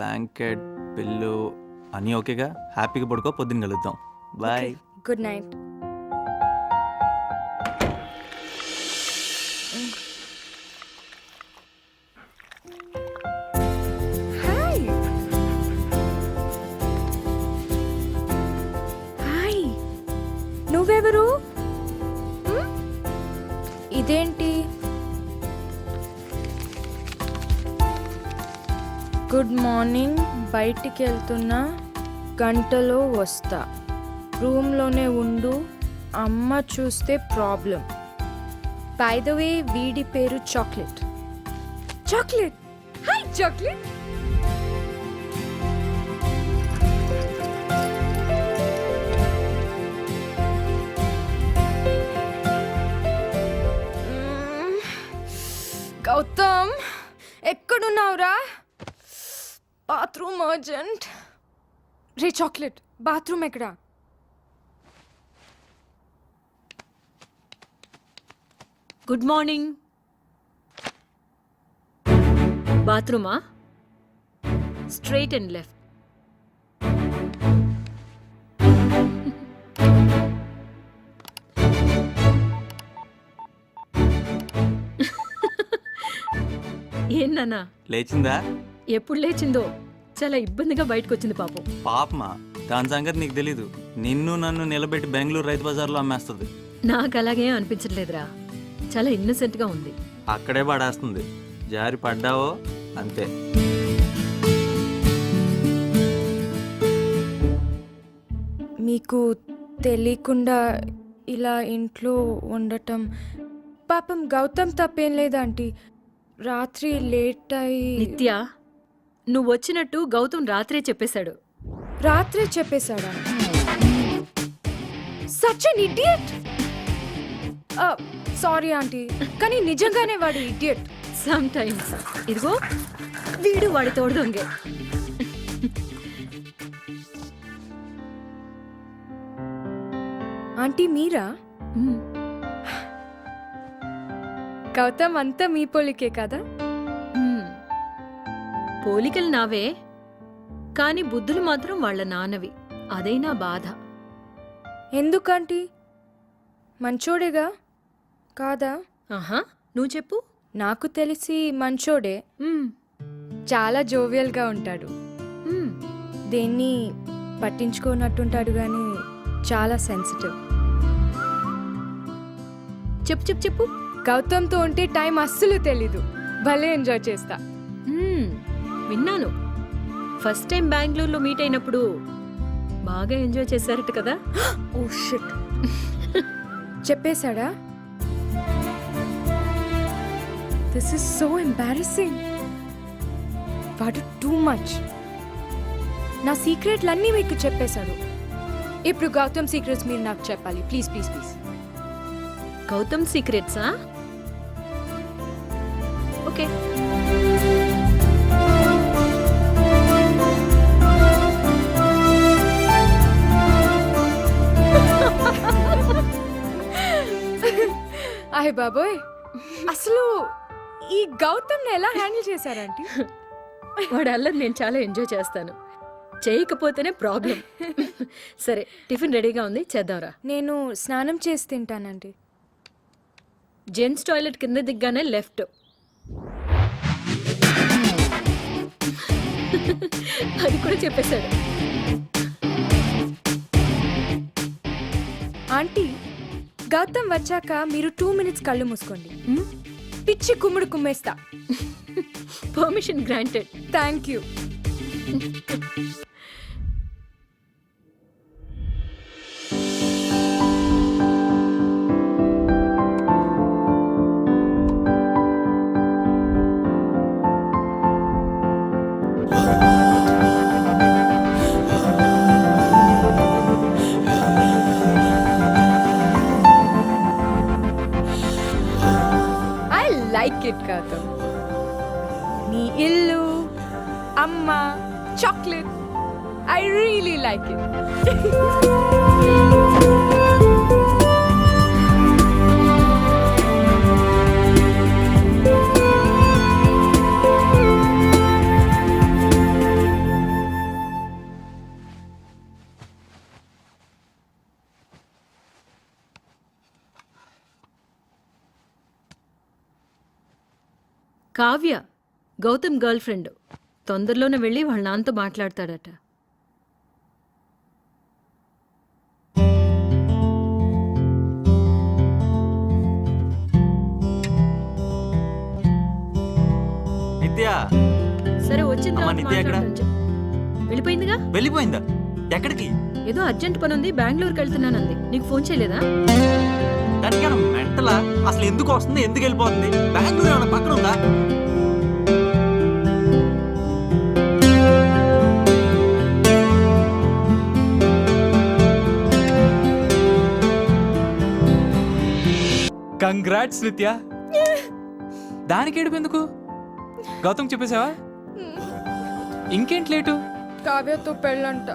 Blanket పిల్లు అన్నీ ఓకేగా? హ్యాపీగా పడుకో, పొద్దున్న కలుద్దాం. Bye. Good night. Hi hi, నువ్వెవరు? ఇదేంటి? గుడ్ మార్నింగ్, బయటికి వెళ్తున్నా, గంటలో వస్తా, రూమ్లోనే ఉండు, అమ్మ చూస్తే ప్రాబ్లం. బై ద వే వీడి పేరు chocolate. Chocolate, hi chocolate. Gautam, ఎక్కడున్నావురా? Bathroom urgent. రే చాక్లెట్, బాత్రూమ్ ఎక్కడా? Good morning. బాత్రూమా? Straight and left. ఏంటన్నా లేచిందా? ఎప్పుడు లేచిందో, చాలా ఇబ్బందిగా బయటకు వచ్చింది పాపం. పాపమా, దాని సంగతి నీకు తెలీదు. నిన్ను నన్ను నిలబెట్టి బెంగళూరు రైతు బజార్లో అమ్మేస్తుంది. నాకు అలాగే అనిపించట్లేదురా, చాలా ఇన్నసెంట్గా ఉంది. అక్కడే పడేస్తుంది. జారి పడ్డావో అంతే. మీకు తెలియకుండా ఇలా ఇంట్లో ఉండటం పాపం. గౌతమ్ తప్పేం లేదా ఆంటీ, రాత్రి లేట్ అయి. నిత్య, నువ్వు వచ్చినట్టు గౌతమ్ రాత్రే చెప్పేశాడు. రాత్రి చెప్పేశాడా? Such an idiot. Sorry aunty, కానీ నిజంగానే వాడు ఇడియట్. Some times. ఇదిగో వీడు వాడి తోడు దొంగే. ఆంటీ మీరా? మ్మ్. గౌతమ్ అంతా మీ పోలికే కదా? మ్మ్. పోలికలు నావే, కానీ బుద్ధులు మాత్రం వాళ్ళ నాన్నవి. అదైనా బాధ. ఎందుకంటీ? మంచోడేగా కాదా? ఆహా, నువ్వు చెప్పు. నాకు తెలిసి మంచోడే. మ్మ్. చాలా జోవియల్గా ఉంటాడు, మ్మ్. దేన్ని పట్టించుకోనట్టుంటాడు, కానీ చాలా సెన్సిటివ్. చెప్పు చెప్పు చెప్పు. గౌతమ్తో ఉంటే టైం అస్సలు తెలీదు, భలే ఎంజాయ్ చేస్తా. మ్మ్. విన్నాను, ఫస్ట్ టైం బెంగళూరులో మీట్ అయినప్పుడు బాగా ఎంజాయ్ చేశారట కదా. ఓ షిట్, చెప్పేశాడా? This is so embarrassing. వాడు టూ మచ్. నా సీక్రెట్లన్నీ మీకు చెప్పేశాడు. ఇప్పుడు గౌతమ్ సీక్రెట్స్ మీరు నాకు చెప్పాలి, ప్లీజ్ ప్లీజ్ ప్లీజ్. గౌతమ్ సీక్రెట్సా? ఓకే. అయ్య బాబోయ్, అసలు ఈ గౌతమ్ ఎలా హ్యాండిల్ చేశారంటే? వాడు అల్లరి నేను చాలా ఎంజాయ్ చేస్తాను, చేయకపోతేనే ప్రాబ్లం. సరే, టిఫిన్ రెడీగా ఉంది, చేద్దాంరా. నేను స్నానం చేసి తింటానండి. జెంట్స్ టాయిలెట్ కింద దిగ్గానే లెఫ్ట్. అది కూడా చెప్పేశాడు. ఆంటీ, గౌతమ్ వచ్చాక మీరు 2 minutes కళ్ళు మూసుకోండి. పిచ్చి కుమ్ముడు కుమ్మేస్తా. Permission granted. Thank you. Like it Gautam. నీ ఇల్లు, అమ్మ, chocolate, I really like it. Kavya Gautam girlfriend. తొందరలోనే వెళ్ళి వాళ్ళ నాన్నతో మాట్లాడతాడట. నిత్య సరే వచ్చిన అమ్మా, తర్వాత నిత్య ఎక్కడ? మాట్లాడతాను చెప్పు. వెళ్ళిపోయిందిగా. వెళ్ళిపోయిందా? ఎక్కడికి? ఏదో అర్జెంట్ పని ఉంది, బెంగళూరుకి వెళ్తున్నానంది. నీకు ఫోన్ చేయలేదా? దానికి మెంటలా? అసలు ఎందుకు వస్తుంది, ఎందుకు వెళ్ళిపోతుంది? బెంగళూరు ఏమైనా పక్కన ఉందా? కంగ్రాట్స్ నిత్య. దానికి ఏడుపు ఎందుకు? గౌతమ్ చెప్పేసావా? ఇంకేంటి లేటు? కావ్యతో పెళ్ళంట.